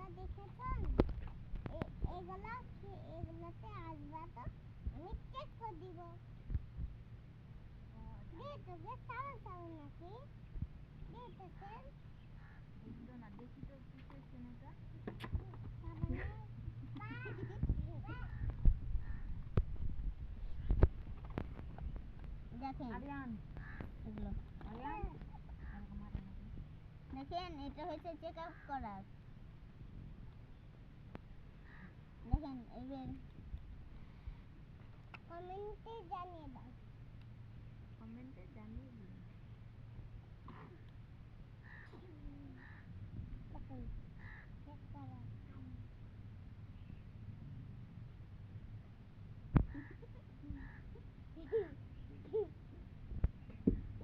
দেখেছেন এগুলা এগুলাতে আসবা তো আমি চেক করে দিব দেখতে সাউন্ড সাউন্ড নাকি দেখতেছেন বুঝলো না দেখি তো কি করছেন এটা দেখেন আরিয়ান এগুলো আরিয়ান দেখেন এটা হচ্ছে চেক আপ করার দেখেন এবার কমেন্টে জানিয়ে দাও কমেন্টে জানিয়ে দিন দেখুন চেক করার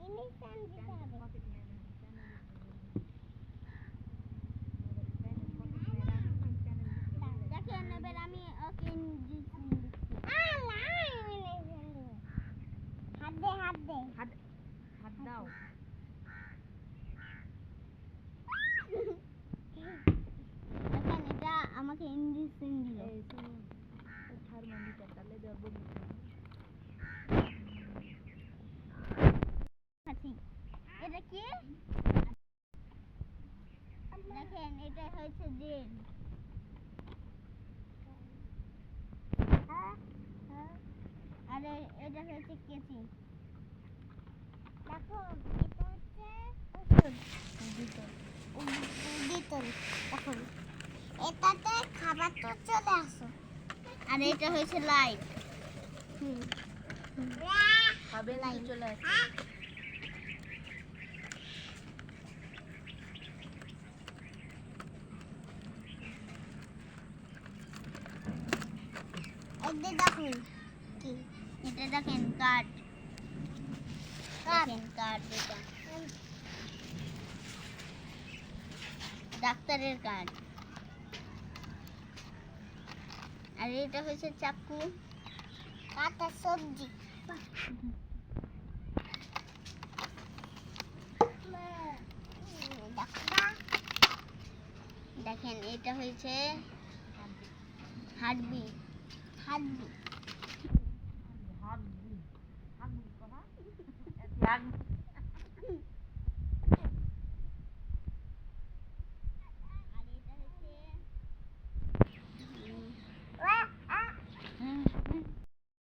ইনিশান দিতে হবে দেখেন এবার আমি ওকে ইঞ্জেকশন দিচ্ছি হাত দে হাত দে হাত দাও দেখেন এটা আমাকে ইঞ্জেকশন দিল এই শুনুন থার্মোমিটার তাহলে দেবো এটা কি দেখেন এটা হচ্ছে জেল আর এটা হচ্ছে কেচি দেখো এটা হচ্ছে ডিটল দেখুন এটাতে খাবার তো চলে আসো আর এটা হচ্ছে লাইট খাবে নাই চলে আসে এটা দেখুন কি এটা দেখেন কার্ড দেখেন কার্ড এটা ডাক্তারের কার্ড আর এটা হচ্ছে চাকু কাটা সবজি দেখেন এটা হয়েছে হাড্ডি হাড্ডি হাত